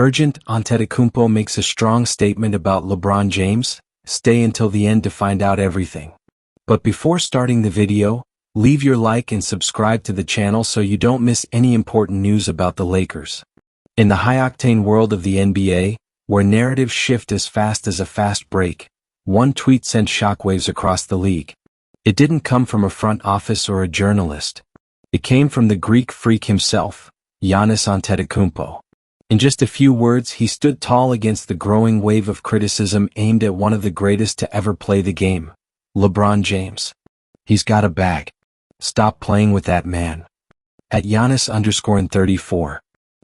Urgent, Antetokounmpo makes a strong statement about LeBron James. Stay until the end to find out everything. But before starting the video, leave your like and subscribe to the channel so you don't miss any important news about the Lakers. In the high-octane world of the NBA, where narratives shift as fast as a fast break, one tweet sent shockwaves across the league. It didn't come from a front office or a journalist. It came from the Greek freak himself, Giannis Antetokounmpo. In just a few words, he stood tall against the growing wave of criticism aimed at one of the greatest to ever play the game, LeBron James. He's got a bag. Stop playing with that man. At Giannis_34.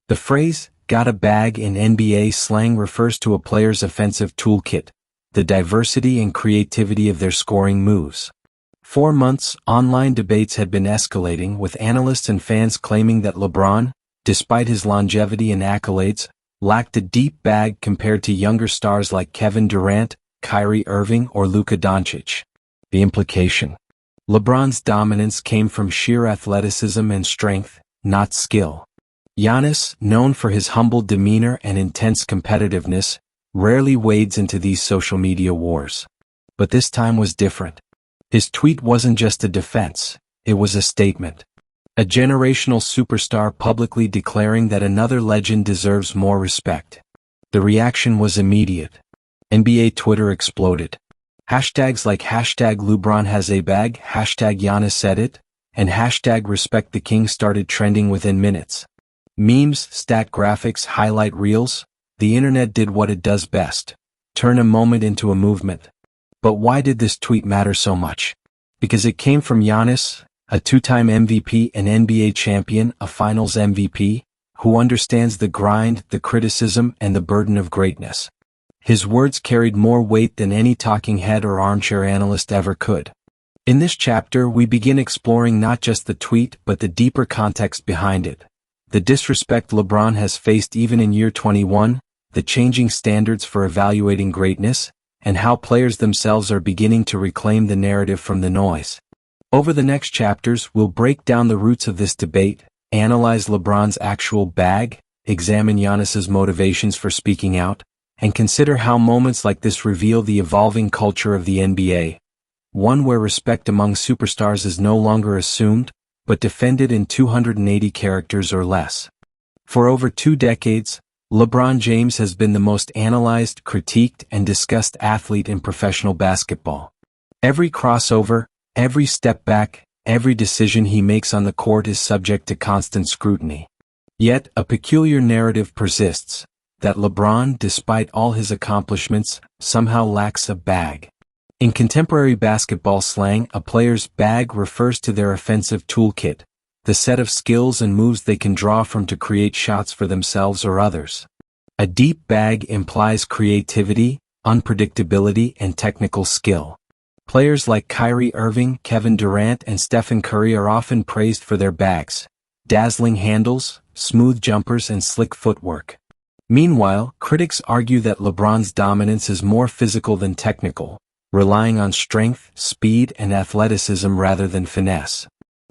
The phrase, got a bag in NBA slang refers to a player's offensive toolkit, the diversity and creativity of their scoring moves. For months, online debates had been escalating, with analysts and fans claiming that LeBron, despite his longevity and accolades, lacked a deep bag compared to younger stars like Kevin Durant, Kyrie Irving, or Luka Doncic. The implication: LeBron's dominance came from sheer athleticism and strength, not skill. Giannis, known for his humble demeanor and intense competitiveness, rarely wades into these social media wars. But this time was different. His tweet wasn't just a defense, it was a statement. A generational superstar publicly declaring that another legend deserves more respect. The reaction was immediate. NBA Twitter exploded. Hashtags like #LeBron has a bag, #Giannis said it, and #Respect the King started trending within minutes. Memes, stat graphics, highlight reels, the internet did what it does best: turn a moment into a movement. But why did this tweet matter so much? Because it came from Giannis, a two-time MVP, an NBA champion, a Finals MVP, who understands the grind, the criticism, and the burden of greatness. His words carried more weight than any talking head or armchair analyst ever could. In this chapter, we begin exploring not just the tweet but the deeper context behind it. The disrespect LeBron has faced even in year 21, the changing standards for evaluating greatness, and how players themselves are beginning to reclaim the narrative from the noise. Over the next chapters, we'll break down the roots of this debate, analyze LeBron's actual bag, examine Giannis's motivations for speaking out, and consider how moments like this reveal the evolving culture of the NBA, one where respect among superstars is no longer assumed, but defended in 280 characters or less. For over 2 decades, LeBron James has been the most analyzed, critiqued, and discussed athlete in professional basketball. Every crossover, every step back, every decision he makes on the court is subject to constant scrutiny. Yet, a peculiar narrative persists, that LeBron, despite all his accomplishments, somehow lacks a bag. In contemporary basketball slang, a player's bag refers to their offensive toolkit, the set of skills and moves they can draw from to create shots for themselves or others. A deep bag implies creativity, unpredictability, and technical skill. Players like Kyrie Irving, Kevin Durant, and Stephen Curry are often praised for their bags: dazzling handles, smooth jumpers, and slick footwork. Meanwhile, critics argue that LeBron's dominance is more physical than technical, relying on strength, speed, and athleticism rather than finesse.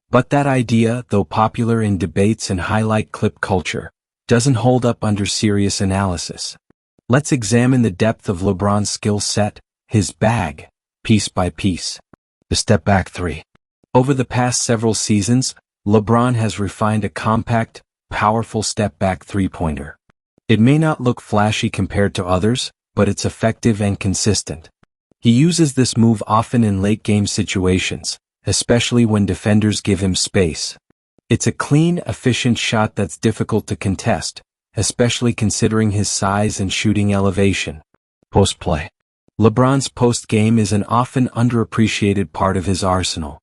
But that idea, though popular in debates and highlight clip culture, doesn't hold up under serious analysis. Let's examine the depth of LeBron's skill set, his bag, piece by piece. The step back three. Over the past several seasons, LeBron has refined a compact, powerful step back three-pointer. It may not look flashy compared to others, but it's effective and consistent. He uses this move often in late-game situations, especially when defenders give him space. It's a clean, efficient shot that's difficult to contest, especially considering his size and shooting elevation. Post-play. LeBron's post-game is an often underappreciated part of his arsenal.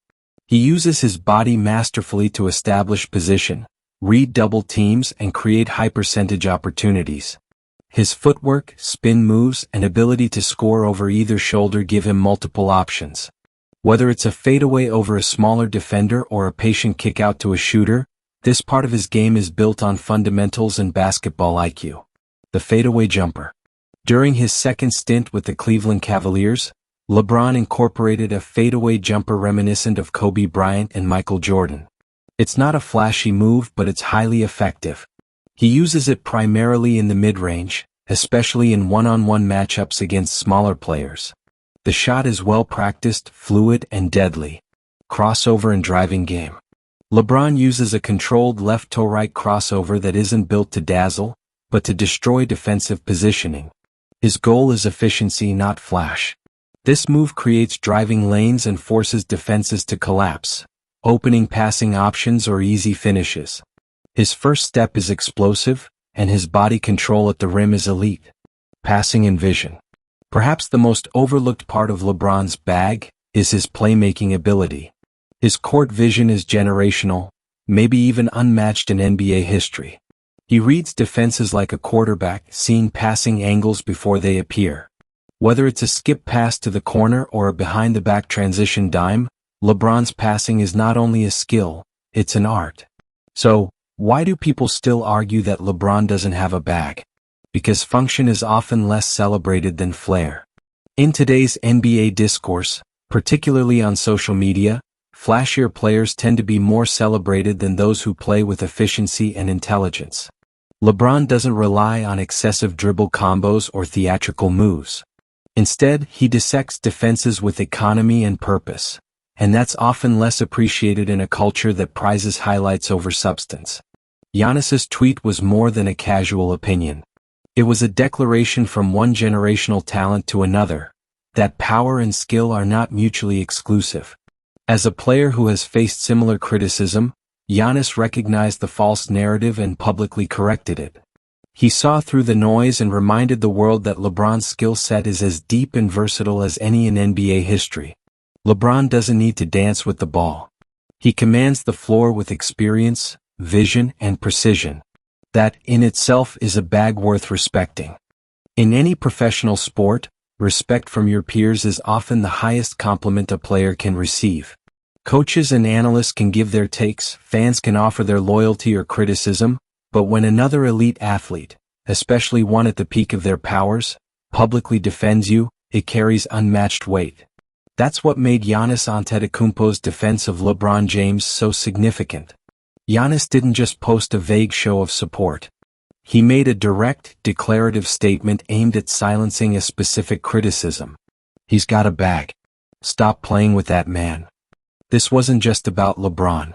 He uses his body masterfully to establish position, read double teams, and create high-percentage opportunities. His footwork, spin moves, and ability to score over either shoulder give him multiple options. Whether it's a fadeaway over a smaller defender or a patient kick out to a shooter, this part of his game is built on fundamentals and basketball IQ. The fadeaway jumper. During his second stint with the Cleveland Cavaliers, LeBron incorporated a fadeaway jumper reminiscent of Kobe Bryant and Michael Jordan. It's not a flashy move, but it's highly effective. He uses it primarily in the mid-range, especially in one-on-one matchups against smaller players. The shot is well-practiced, fluid, and deadly. Crossover and driving game. LeBron uses a controlled left-to-right crossover that isn't built to dazzle, but to destroy defensive positioning. His goal is efficiency, not flash. This move creates driving lanes and forces defenses to collapse, opening passing options or easy finishes. His first step is explosive, and his body control at the rim is elite. Passing and vision. Perhaps the most overlooked part of LeBron's bag is his playmaking ability. His court vision is generational, maybe even unmatched in NBA history. He reads defenses like a quarterback, seeing passing angles before they appear. Whether it's a skip pass to the corner or a behind-the-back transition dime, LeBron's passing is not only a skill, it's an art. So, why do people still argue that LeBron doesn't have a bag? Because function is often less celebrated than flair. In today's NBA discourse, particularly on social media, flashier players tend to be more celebrated than those who play with efficiency and intelligence. LeBron doesn't rely on excessive dribble combos or theatrical moves. Instead, he dissects defenses with economy and purpose, and that's often less appreciated in a culture that prizes highlights over substance. Giannis's tweet was more than a casual opinion. It was a declaration from one generational talent to another, that power and skill are not mutually exclusive. As a player who has faced similar criticism, Giannis recognized the false narrative and publicly corrected it. He saw through the noise and reminded the world that LeBron's skill set is as deep and versatile as any in NBA history. LeBron doesn't need to dance with the ball. He commands the floor with experience, vision, and precision. That, in itself, is a bag worth respecting. In any professional sport, respect from your peers is often the highest compliment a player can receive. Coaches and analysts can give their takes, fans can offer their loyalty or criticism, but when another elite athlete, especially one at the peak of their powers, publicly defends you, it carries unmatched weight. That's what made Giannis Antetokounmpo's defense of LeBron James so significant. Giannis didn't just post a vague show of support. He made a direct, declarative statement aimed at silencing a specific criticism. He's got a bag. Stop playing with that man. This wasn't just about LeBron.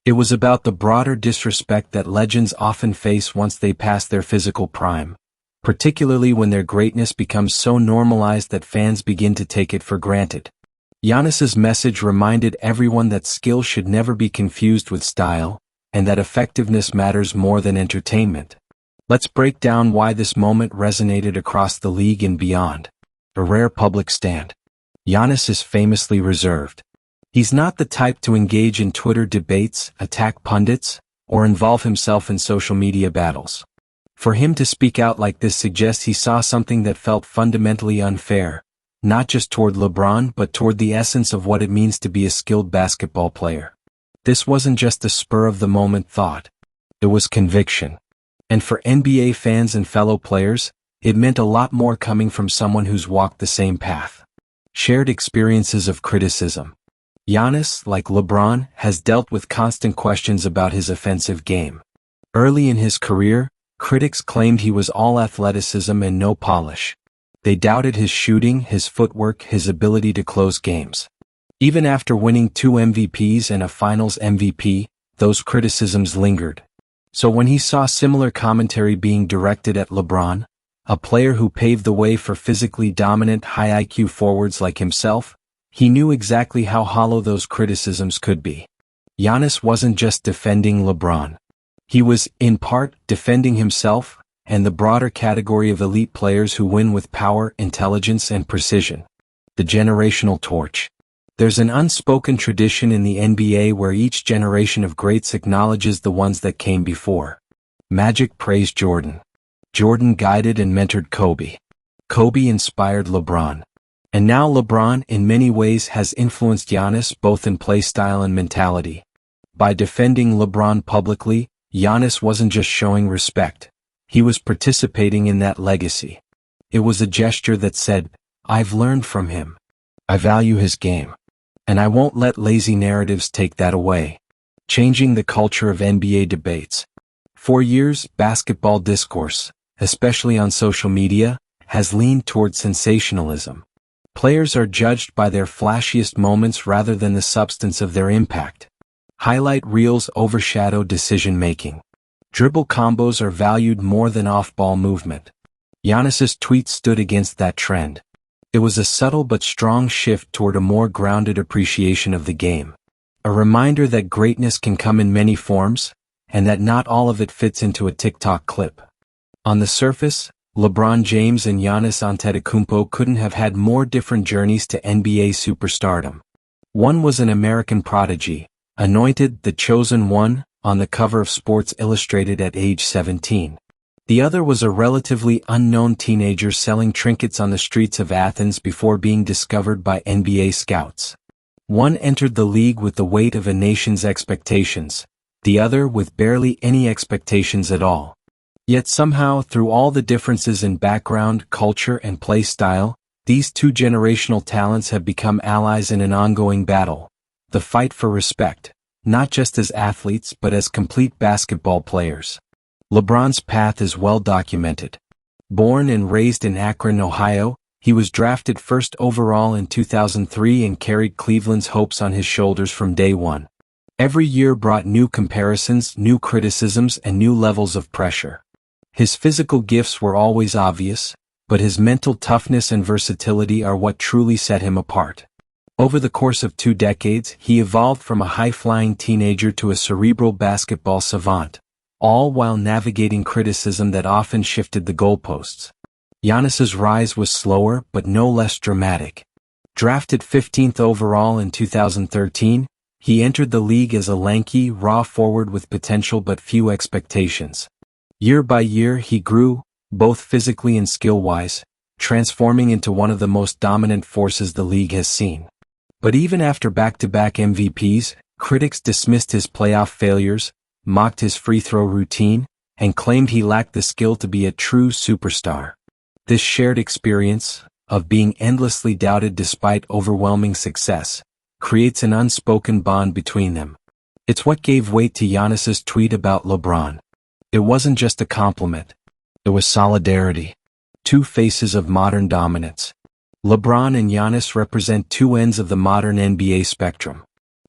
It was about the broader disrespect that legends often face once they pass their physical prime, particularly when their greatness becomes so normalized that fans begin to take it for granted. Giannis's message reminded everyone that skill should never be confused with style, and that effectiveness matters more than entertainment. Let's break down why this moment resonated across the league and beyond. A rare public stand. Giannis is famously reserved. He's not the type to engage in Twitter debates, attack pundits, or involve himself in social media battles. For him to speak out like this suggests he saw something that felt fundamentally unfair, not just toward LeBron but toward the essence of what it means to be a skilled basketball player. This wasn't just a spur-of-the-moment thought. It was conviction. And for NBA fans and fellow players, it meant a lot more coming from someone who's walked the same path. Shared experiences of criticism. Giannis, like LeBron, has dealt with constant questions about his offensive game. Early in his career, critics claimed he was all athleticism and no polish. They doubted his shooting, his footwork, his ability to close games. Even after winning 2 MVPs and a Finals MVP, those criticisms lingered. So when he saw similar commentary being directed at LeBron, a player who paved the way for physically dominant high IQ forwards like himself, he knew exactly how hollow those criticisms could be. Giannis wasn't just defending LeBron. He was, in part, defending himself and the broader category of elite players who win with power, intelligence, and precision. The generational torch. There's an unspoken tradition in the NBA where each generation of greats acknowledges the ones that came before. Magic praised Jordan. Jordan guided and mentored Kobe. Kobe inspired LeBron. And now LeBron, in many ways, has influenced Giannis both in play style and mentality. By defending LeBron publicly, Giannis wasn't just showing respect. He was participating in that legacy. It was a gesture that said, "I've learned from him. I value his game. And I won't let lazy narratives take that away." Changing the culture of NBA debates. For years, basketball discourse, especially on social media, has leaned toward sensationalism. Players are judged by their flashiest moments rather than the substance of their impact. Highlight reels overshadow decision-making. Dribble combos are valued more than off-ball movement. Giannis's tweet stood against that trend. It was a subtle but strong shift toward a more grounded appreciation of the game. A reminder that greatness can come in many forms, and that not all of it fits into a TikTok clip. On the surface, LeBron James and Giannis Antetokounmpo couldn't have had more different journeys to NBA superstardom. One was an American prodigy, anointed the chosen one, on the cover of Sports Illustrated at age 17. The other was a relatively unknown teenager selling trinkets on the streets of Athens before being discovered by NBA scouts. One entered the league with the weight of a nation's expectations, the other with barely any expectations at all. Yet somehow, through all the differences in background, culture, and play style, these two generational talents have become allies in an ongoing battle. The fight for respect, not just as athletes but as complete basketball players. LeBron's path is well documented. Born and raised in Akron, Ohio, he was drafted first overall in 2003 and carried Cleveland's hopes on his shoulders from day one. Every year brought new comparisons, new criticisms, and new levels of pressure. His physical gifts were always obvious, but his mental toughness and versatility are what truly set him apart. Over the course of 2 decades, he evolved from a high-flying teenager to a cerebral basketball savant, all while navigating criticism that often shifted the goalposts. Giannis's rise was slower but no less dramatic. Drafted 15th overall in 2013, he entered the league as a lanky, raw forward with potential but few expectations. Year by year he grew, both physically and skill-wise, transforming into one of the most dominant forces the league has seen. But even after back-to-back MVPs, critics dismissed his playoff failures, mocked his free throw routine, and claimed he lacked the skill to be a true superstar. This shared experience, of being endlessly doubted despite overwhelming success, creates an unspoken bond between them. It's what gave weight to Giannis's tweet about LeBron. It wasn't just a compliment. It was solidarity. Two faces of modern dominance. LeBron and Giannis represent two ends of the modern NBA spectrum.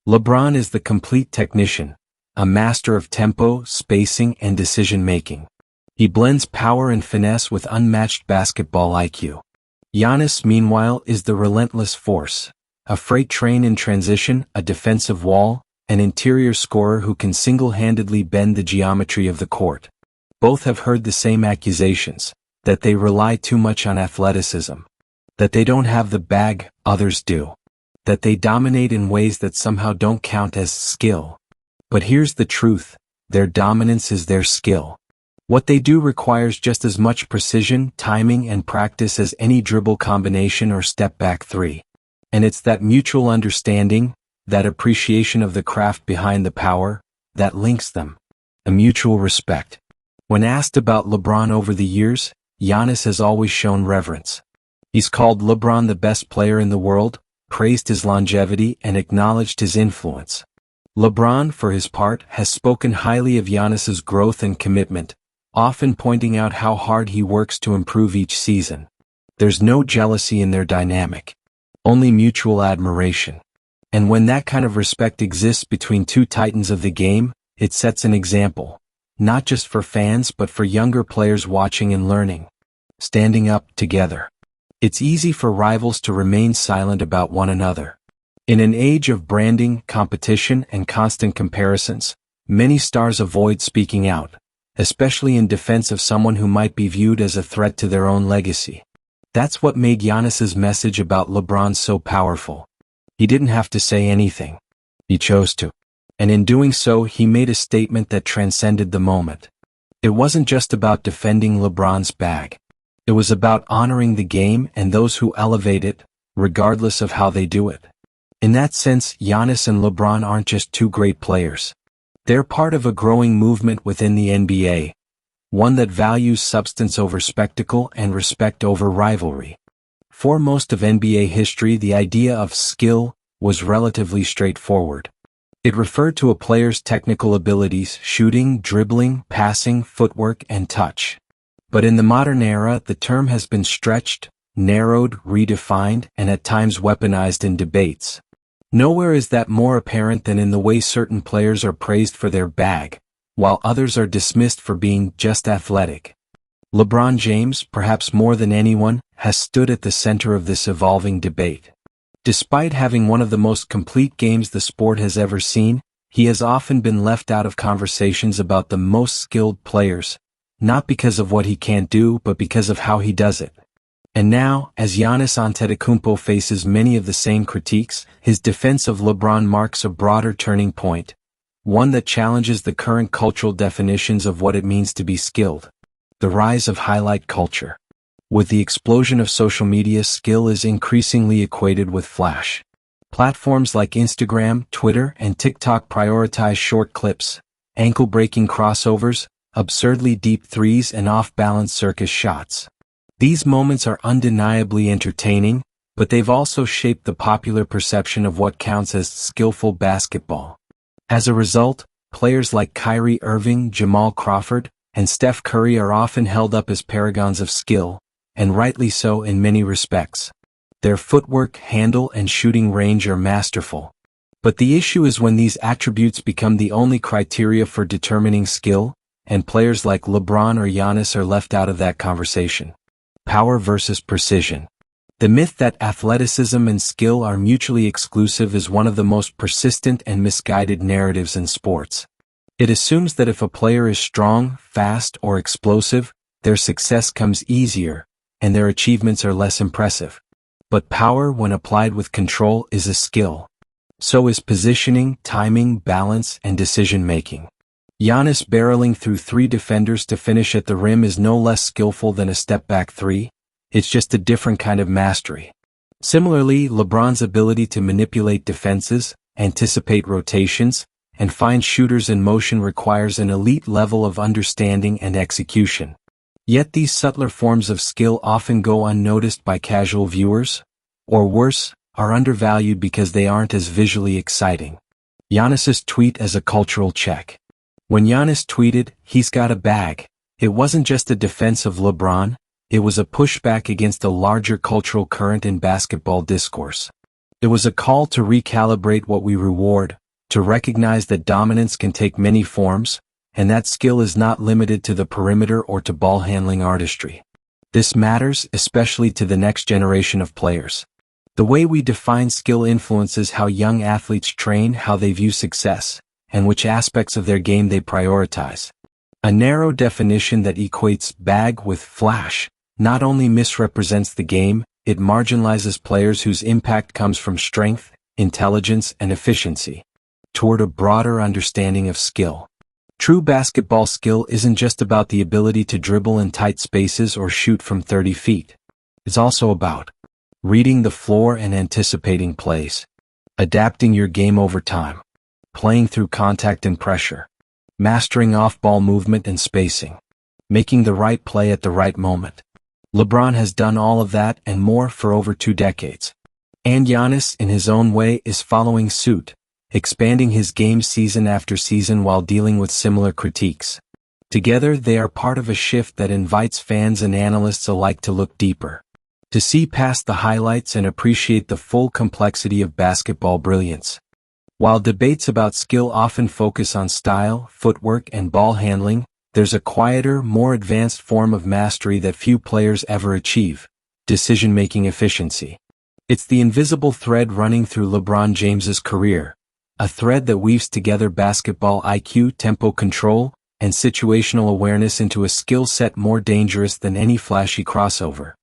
LeBron is the complete technician, a master of tempo, spacing, and decision-making. He blends power and finesse with unmatched basketball IQ. Giannis, meanwhile, is the relentless force, a freight train in transition, a defensive wall, an interior scorer who can single-handedly bend the geometry of the court. Both have heard the same accusations, that they rely too much on athleticism, that they don't have the bag, others do, that they dominate in ways that somehow don't count as skill. But here's the truth, their dominance is their skill. What they do requires just as much precision, timing, and practice as any dribble combination or step-back three. And it's that mutual understanding, that appreciation of the craft behind the power, that links them. A mutual respect. When asked about LeBron over the years, Giannis has always shown reverence. He's called LeBron the best player in the world, praised his longevity, and acknowledged his influence. LeBron, for his part, has spoken highly of Giannis's growth and commitment, often pointing out how hard he works to improve each season. There's no jealousy in their dynamic. Only mutual admiration. And when that kind of respect exists between two titans of the game, it sets an example, not just for fans but for younger players watching and learning. Standing up together. It's easy for rivals to remain silent about one another. In an age of branding, competition, and constant comparisons, many stars avoid speaking out, especially in defense of someone who might be viewed as a threat to their own legacy. That's what made Giannis's message about LeBron so powerful. He didn't have to say anything. He chose to. And in doing so, he made a statement that transcended the moment. It wasn't just about defending LeBron's bag. It was about honoring the game and those who elevate it, regardless of how they do it. In that sense, Giannis and LeBron aren't just two great players. They're part of a growing movement within the NBA, one that values substance over spectacle and respect over rivalry. For most of NBA history, the idea of skill was relatively straightforward. It referred to a player's technical abilities, shooting, dribbling, passing, footwork, and touch. But in the modern era, the term has been stretched, narrowed, redefined, and at times weaponized in debates. Nowhere is that more apparent than in the way certain players are praised for their bag, while others are dismissed for being just athletic. LeBron James, perhaps more than anyone, has stood at the center of this evolving debate. Despite having one of the most complete games the sport has ever seen, he has often been left out of conversations about the most skilled players, not because of what he can't do but because of how he does it. And now, as Giannis Antetokounmpo faces many of the same critiques, his defense of LeBron marks a broader turning point, one that challenges the current cultural definitions of what it means to be skilled. The rise of highlight culture. With the explosion of social media, skill is increasingly equated with flash. Platforms like Instagram, Twitter, and TikTok prioritize short clips, ankle-breaking crossovers, absurdly deep threes, and off-balance circus shots. These moments are undeniably entertaining, but they've also shaped the popular perception of what counts as skillful basketball. As a result, players like Kyrie Irving, Jamal Crawford, and Steph Curry are often held up as paragons of skill, and rightly so in many respects. Their footwork, handle, and shooting range are masterful. But the issue is when these attributes become the only criteria for determining skill, and players like LeBron or Giannis are left out of that conversation. Power versus precision. The myth that athleticism and skill are mutually exclusive is one of the most persistent and misguided narratives in sports. It assumes that if a player is strong, fast, or explosive, their success comes easier, and their achievements are less impressive. But power, when applied with control, is a skill. So is positioning, timing, balance, and decision-making. Giannis barreling through 3 defenders to finish at the rim is no less skillful than a step-back 3. It's just a different kind of mastery. Similarly, LeBron's ability to manipulate defenses, anticipate rotations, and find shooters in motion requires an elite level of understanding and execution. Yet these subtler forms of skill often go unnoticed by casual viewers, or worse, are undervalued because they aren't as visually exciting. Giannis's tweet as a cultural check. When Giannis tweeted, "He's got a bag," it wasn't just a defense of LeBron, it was a pushback against a larger cultural current in basketball discourse. It was a call to recalibrate what we reward, to recognize that dominance can take many forms, and that skill is not limited to the perimeter or to ball-handling artistry. This matters especially to the next generation of players. The way we define skill influences how young athletes train, how they view success, and which aspects of their game they prioritize. A narrow definition that equates bag with flash not only misrepresents the game, it marginalizes players whose impact comes from strength, intelligence, and efficiency, toward a broader understanding of skill. True basketball skill isn't just about the ability to dribble in tight spaces or shoot from 30 feet. It's also about reading the floor and anticipating plays, adapting your game over time, playing through contact and pressure, mastering off-ball movement and spacing, making the right play at the right moment. LeBron has done all of that and more for over 2 decades. And Giannis, in his own way, is following suit, expanding his game season after season while dealing with similar critiques. Together, they are part of a shift that invites fans and analysts alike to look deeper, to see past the highlights and appreciate the full complexity of basketball brilliance. While debates about skill often focus on style, footwork, and ball handling, there's a quieter, more advanced form of mastery that few players ever achieve: decision-making efficiency. It's the invisible thread running through LeBron James's career, a thread that weaves together basketball IQ, tempo control, and situational awareness into a skill set more dangerous than any flashy crossover.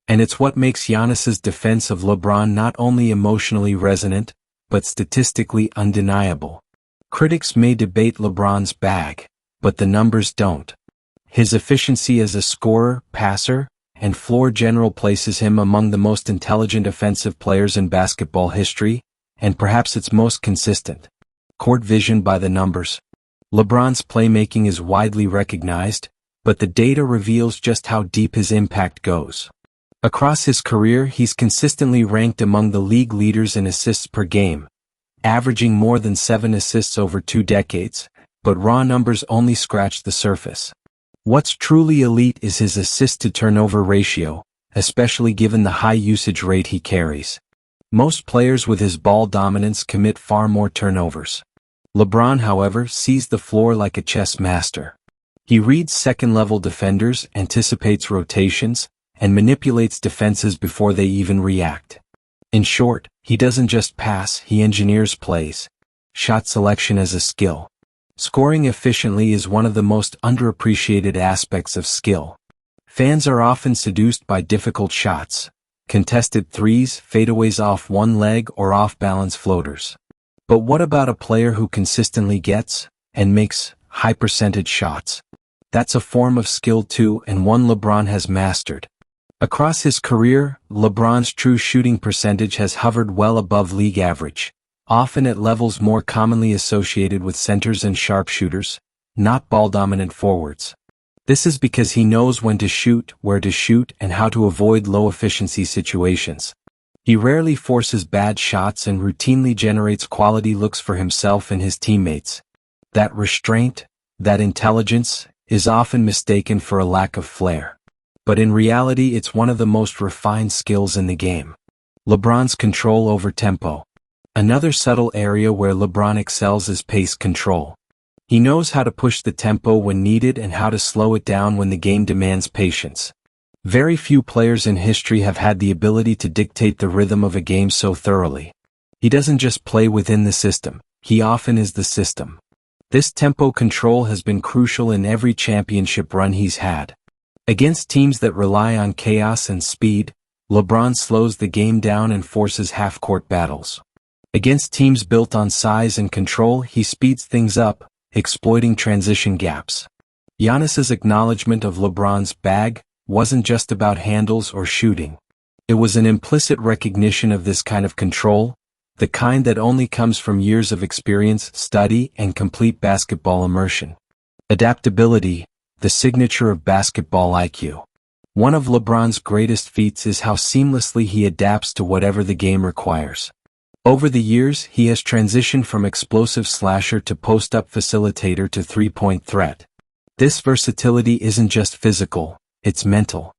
And it's what makes Giannis's defense of LeBron not only emotionally resonant, but statistically undeniable. Critics may debate LeBron's bag, but the numbers don't. His efficiency as a scorer, passer, and floor general places him among the most intelligent offensive players in basketball history, and perhaps its most consistent. Court vision by the numbers. LeBron's playmaking is widely recognized, but the data reveals just how deep his impact goes. Across his career, he's consistently ranked among the league leaders in assists per game, averaging more than 7 assists over 2 decades, but raw numbers only scratch the surface. What's truly elite is his assist-to-turnover ratio, especially given the high usage rate he carries. Most players with his ball dominance commit far more turnovers. LeBron, however, sees the floor like a chess master. He reads second-level defenders, anticipates rotations, and manipulates defenses before they even react. In short, he doesn't just pass, he engineers plays. Shot selection as a skill. Scoring efficiently is one of the most underappreciated aspects of skill. Fans are often seduced by difficult shots, contested threes, fadeaways off one leg, or off-balance floaters. But what about a player who consistently gets, and makes, high-percentage shots? That's a form of skill too, and one LeBron has mastered. Across his career, LeBron's true shooting percentage has hovered well above league average, often at levels more commonly associated with centers and sharpshooters, not ball-dominant forwards. This is because he knows when to shoot, where to shoot, and how to avoid low-efficiency situations. He rarely forces bad shots and routinely generates quality looks for himself and his teammates. That restraint, that intelligence, is often mistaken for a lack of flair. But in reality, it's one of the most refined skills in the game. LeBron's control over tempo. Another subtle area where LeBron excels is pace control. He knows how to push the tempo when needed and how to slow it down when the game demands patience. Very few players in history have had the ability to dictate the rhythm of a game so thoroughly. He doesn't just play within the system, he often is the system. This tempo control has been crucial in every championship run he's had. Against teams that rely on chaos and speed, LeBron slows the game down and forces half-court battles. Against teams built on size and control, he speeds things up, exploiting transition gaps. Giannis's acknowledgement of LeBron's bag wasn't just about handles or shooting. It was an implicit recognition of this kind of control, the kind that only comes from years of experience, study, and complete basketball immersion. Adaptability, the signature of basketball IQ. One of LeBron's greatest feats is how seamlessly he adapts to whatever the game requires. Over the years, he has transitioned from explosive slasher to post-up facilitator to three-point threat. This versatility isn't just physical, it's mental.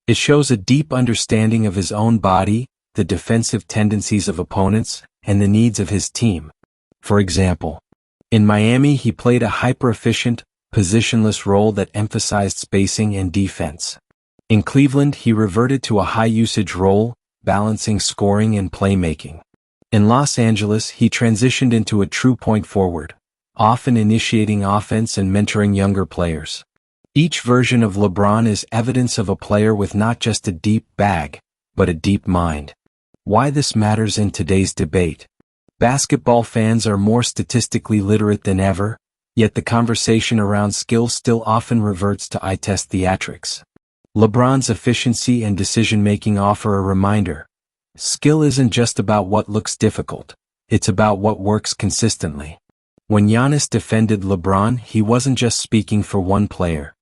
It shows a deep understanding of his own body, the defensive tendencies of opponents, and the needs of his team. For example, in Miami he played a hyper-efficient, positionless role that emphasized spacing and defense. In Cleveland he reverted to a high-usage role, balancing scoring and playmaking. In Los Angeles he transitioned into a true point forward, often initiating offense and mentoring younger players. Each version of LeBron is evidence of a player with not just a deep bag, but a deep mind. Why this matters in today's debate. Basketball fans are more statistically literate than ever, yet the conversation around skill still often reverts to eye-test theatrics. LeBron's efficiency and decision-making offer a reminder. Skill isn't just about what looks difficult, it's about what works consistently. When Giannis defended LeBron, he wasn't just speaking for one player.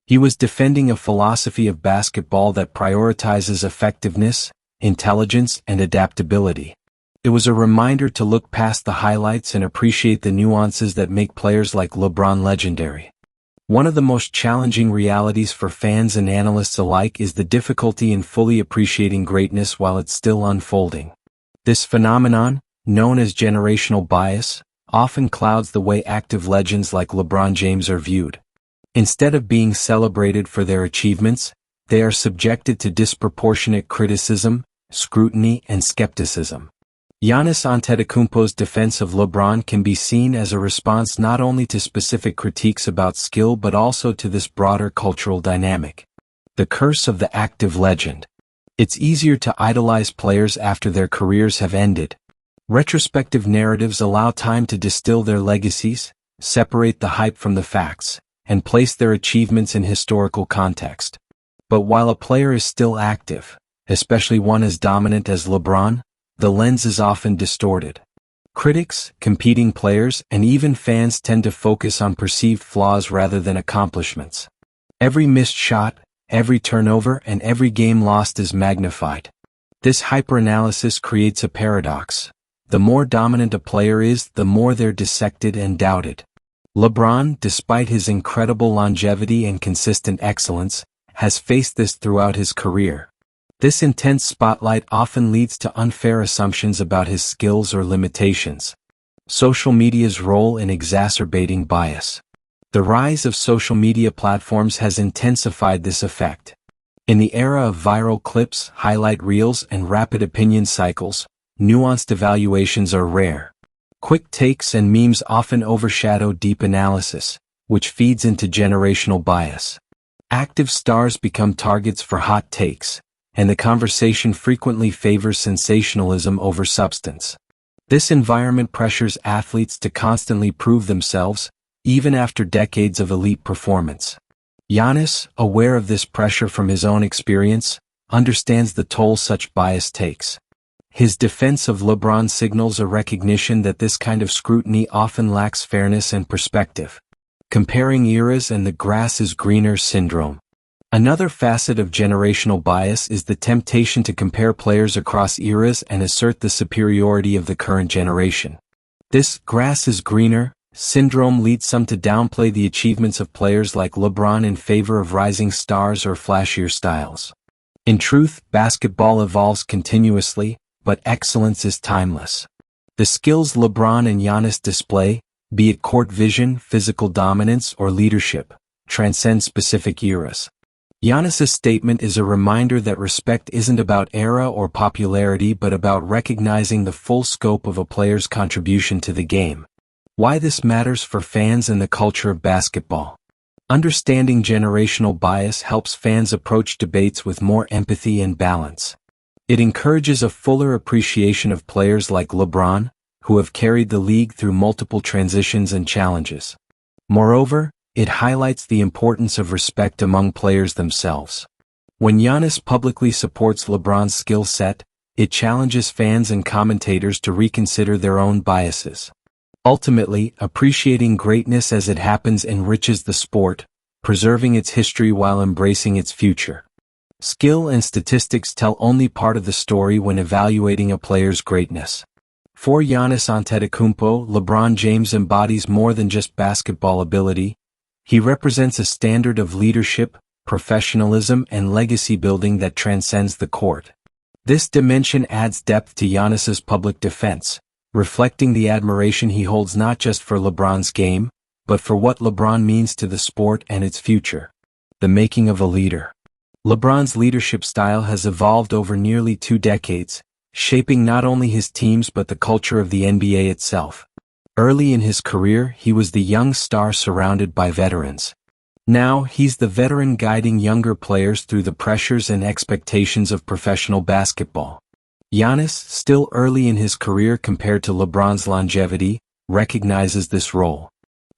He was defending a philosophy of basketball that prioritizes effectiveness, intelligence, and adaptability. It was a reminder to look past the highlights and appreciate the nuances that make players like LeBron legendary. One of the most challenging realities for fans and analysts alike is the difficulty in fully appreciating greatness while it's still unfolding. This phenomenon, known as generational bias, often clouds the way active legends like LeBron James are viewed. Instead of being celebrated for their achievements, they are subjected to disproportionate criticism, scrutiny, and skepticism. Giannis Antetokounmpo's defense of LeBron can be seen as a response not only to specific critiques about skill but also to this broader cultural dynamic. The curse of the active legend. It's easier to idolize players after their careers have ended. Retrospective narratives allow time to distill their legacies, separate the hype from the facts, and place their achievements in historical context. But while a player is still active, especially one as dominant as LeBron, the lens is often distorted. Critics, competing players, and even fans tend to focus on perceived flaws rather than accomplishments. Every missed shot, every turnover, and every game lost is magnified. This hyperanalysis creates a paradox. The more dominant a player is, the more they're dissected and doubted. LeBron, despite his incredible longevity and consistent excellence, has faced this throughout his career. This intense spotlight often leads to unfair assumptions about his skills or limitations. Social media's role in exacerbating bias. The rise of social media platforms has intensified this effect. In the era of viral clips, highlight reels, and rapid opinion cycles, nuanced evaluations are rare. Quick takes and memes often overshadow deep analysis, which feeds into generational bias. Active stars become targets for hot takes, and the conversation frequently favors sensationalism over substance. This environment pressures athletes to constantly prove themselves, even after decades of elite performance. Giannis, aware of this pressure from his own experience, understands the toll such bias takes. His defense of LeBron signals a recognition that this kind of scrutiny often lacks fairness and perspective. Comparing eras and the grass is greener syndrome. Another facet of generational bias is the temptation to compare players across eras and assert the superiority of the current generation. This grass is greener syndrome leads some to downplay the achievements of players like LeBron in favor of rising stars or flashier styles. In truth, basketball evolves continuously, but excellence is timeless. The skills LeBron and Giannis display, be it court vision, physical dominance, or leadership, transcend specific eras. Giannis's statement is a reminder that respect isn't about era or popularity but about recognizing the full scope of a player's contribution to the game. Why this matters for fans and the culture of basketball. Understanding generational bias helps fans approach debates with more empathy and balance. It encourages a fuller appreciation of players like LeBron, who have carried the league through multiple transitions and challenges. Moreover, it highlights the importance of respect among players themselves. When Giannis publicly supports LeBron's skill set, it challenges fans and commentators to reconsider their own biases. Ultimately, appreciating greatness as it happens enriches the sport, preserving its history while embracing its future. Skill and statistics tell only part of the story when evaluating a player's greatness. For Giannis Antetokounmpo, LeBron James embodies more than just basketball ability. He represents a standard of leadership, professionalism, and legacy building that transcends the court. This dimension adds depth to Giannis's public defense, reflecting the admiration he holds not just for LeBron's game, but for what LeBron means to the sport and its future. The making of a leader. LeBron's leadership style has evolved over nearly 2 decades, shaping not only his teams but the culture of the NBA itself. Early in his career, he was the young star surrounded by veterans. Now, he's the veteran guiding younger players through the pressures and expectations of professional basketball. Giannis, still early in his career compared to LeBron's longevity, recognizes this role.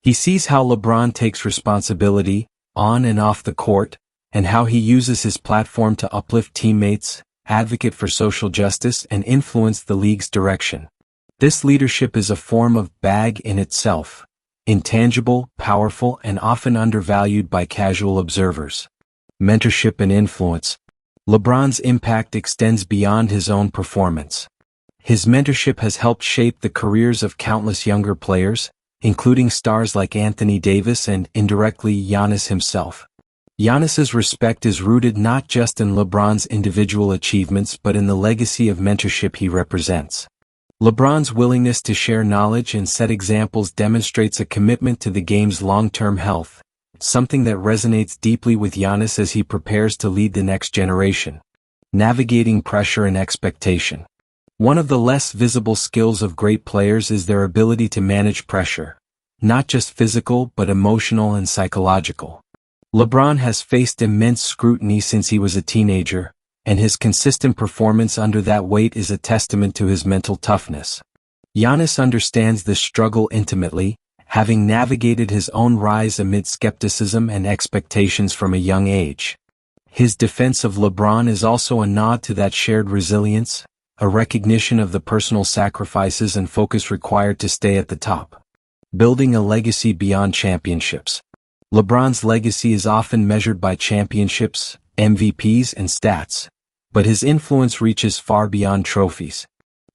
He sees how LeBron takes responsibility, on and off the court, and how he uses his platform to uplift teammates, advocate for social justice, and influence the league's direction. This leadership is a form of bag in itself, intangible, powerful, and often undervalued by casual observers. Mentorship and influence. LeBron's impact extends beyond his own performance. His mentorship has helped shape the careers of countless younger players, including stars like Anthony Davis and, indirectly, Giannis himself. Giannis's respect is rooted not just in LeBron's individual achievements but in the legacy of mentorship he represents. LeBron's willingness to share knowledge and set examples demonstrates a commitment to the game's long-term health, something that resonates deeply with Giannis as he prepares to lead the next generation. Navigating pressure and expectation. One of the less visible skills of great players is their ability to manage pressure, not just physical but emotional and psychological. LeBron has faced immense scrutiny since he was a teenager, and his consistent performance under that weight is a testament to his mental toughness. Giannis understands this struggle intimately, having navigated his own rise amid skepticism and expectations from a young age. His defense of LeBron is also a nod to that shared resilience, a recognition of the personal sacrifices and focus required to stay at the top. Building a legacy beyond championships. LeBron's legacy is often measured by championships, MVPs, and stats, but his influence reaches far beyond trophies.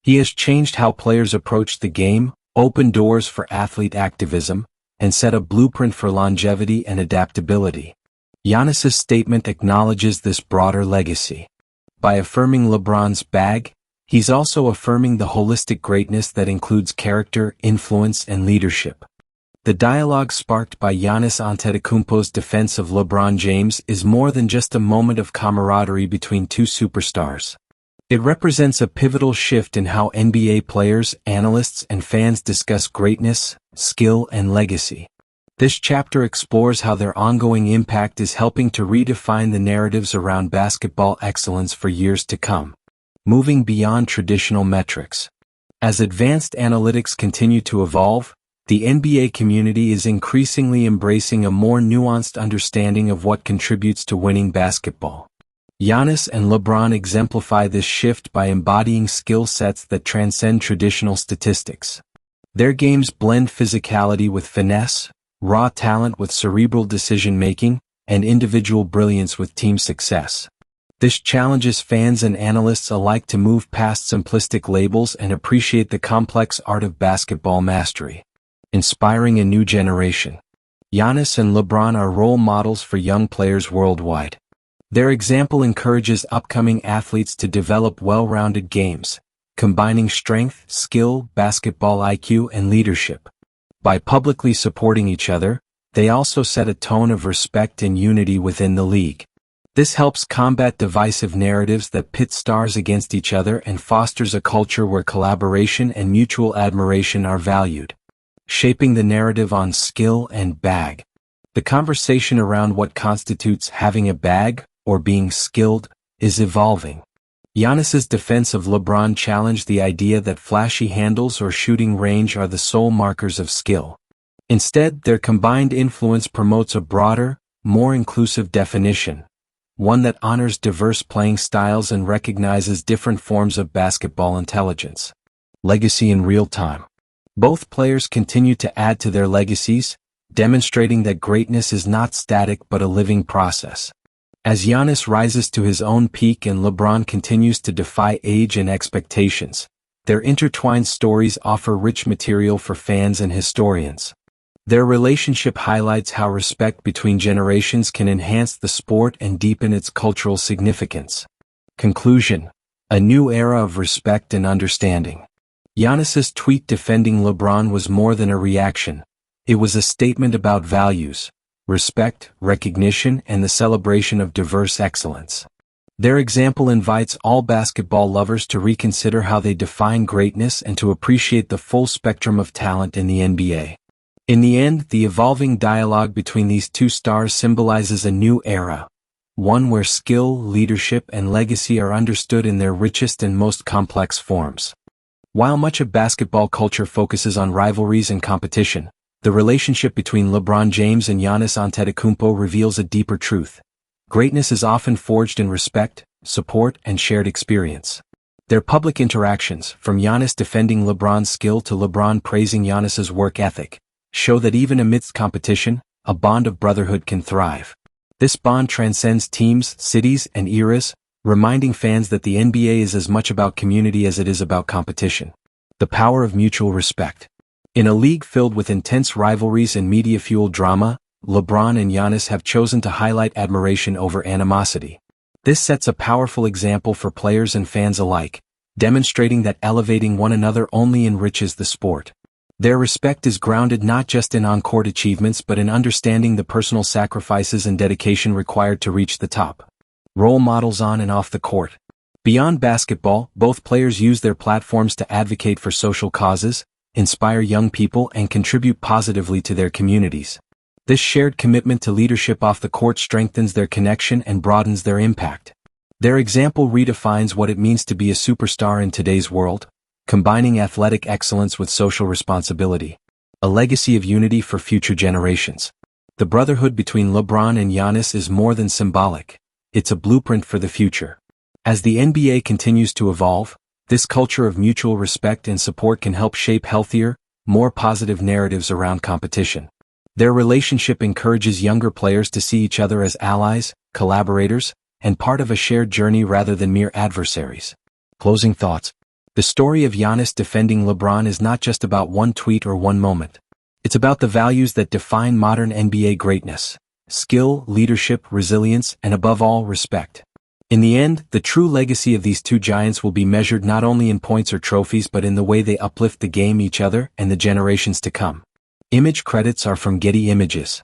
He has changed how players approach the game, opened doors for athlete activism, and set a blueprint for longevity and adaptability. Giannis's statement acknowledges this broader legacy. By affirming LeBron's bag, he's also affirming the holistic greatness that includes character, influence, and leadership. The dialogue sparked by Giannis Antetokounmpo's defense of LeBron James is more than just a moment of camaraderie between two superstars. It represents a pivotal shift in how NBA players, analysts, and fans discuss greatness, skill, and legacy. This chapter explores how their ongoing impact is helping to redefine the narratives around basketball excellence for years to come. Moving beyond traditional metrics. As advanced analytics continue to evolve, the NBA community is increasingly embracing a more nuanced understanding of what contributes to winning basketball. Giannis and LeBron exemplify this shift by embodying skill sets that transcend traditional statistics. Their games blend physicality with finesse, raw talent with cerebral decision-making, and individual brilliance with team success. This challenges fans and analysts alike to move past simplistic labels and appreciate the complex art of basketball mastery. Inspiring a new generation. Giannis and LeBron are role models for young players worldwide. Their example encourages upcoming athletes to develop well-rounded games, combining strength, skill, basketball IQ, and leadership. By publicly supporting each other, they also set a tone of respect and unity within the league. This helps combat divisive narratives that pit stars against each other and fosters a culture where collaboration and mutual admiration are valued. Shaping the narrative on skill and bag. The conversation around what constitutes having a bag, or being skilled, is evolving. Giannis's defense of LeBron challenged the idea that flashy handles or shooting range are the sole markers of skill. Instead, their combined influence promotes a broader, more inclusive definition, one that honors diverse playing styles and recognizes different forms of basketball intelligence. Legacy in real time. Both players continue to add to their legacies, demonstrating that greatness is not static but a living process. As Giannis rises to his own peak and LeBron continues to defy age and expectations, their intertwined stories offer rich material for fans and historians. Their relationship highlights how respect between generations can enhance the sport and deepen its cultural significance. Conclusion: a new era of respect and understanding. Giannis's tweet defending LeBron was more than a reaction. It was a statement about values, respect, recognition, and the celebration of diverse excellence. Their example invites all basketball lovers to reconsider how they define greatness and to appreciate the full spectrum of talent in the NBA. In the end, the evolving dialogue between these two stars symbolizes a new era, one where skill, leadership, and legacy are understood in their richest and most complex forms. While much of basketball culture focuses on rivalries and competition, the relationship between LeBron James and Giannis Antetokounmpo reveals a deeper truth. Greatness is often forged in respect, support, and shared experience. Their public interactions, from Giannis defending LeBron's skill to LeBron praising Giannis's work ethic, show that even amidst competition, a bond of brotherhood can thrive. This bond transcends teams, cities, and eras, reminding fans that the NBA is as much about community as it is about competition. The power of mutual respect. In a league filled with intense rivalries and media-fueled drama, LeBron and Giannis have chosen to highlight admiration over animosity. This sets a powerful example for players and fans alike, demonstrating that elevating one another only enriches the sport. Their respect is grounded not just in on-court achievements but in understanding the personal sacrifices and dedication required to reach the top. Role models on and off the court. Beyond basketball, both players use their platforms to advocate for social causes, inspire young people, and contribute positively to their communities. This shared commitment to leadership off the court strengthens their connection and broadens their impact. Their example redefines what it means to be a superstar in today's world, combining athletic excellence with social responsibility. A legacy of unity for future generations. The brotherhood between LeBron and Giannis is more than symbolic. It's a blueprint for the future. As the NBA continues to evolve, this culture of mutual respect and support can help shape healthier, more positive narratives around competition. Their relationship encourages younger players to see each other as allies, collaborators, and part of a shared journey rather than mere adversaries. Closing thoughts. The story of Giannis defending LeBron is not just about one tweet or one moment. It's about the values that define modern NBA greatness: skill, leadership, resilience, and above all, respect. In the end, the true legacy of these two giants will be measured not only in points or trophies but in the way they uplift the game, each other, and the generations to come. Image credits are from Getty Images.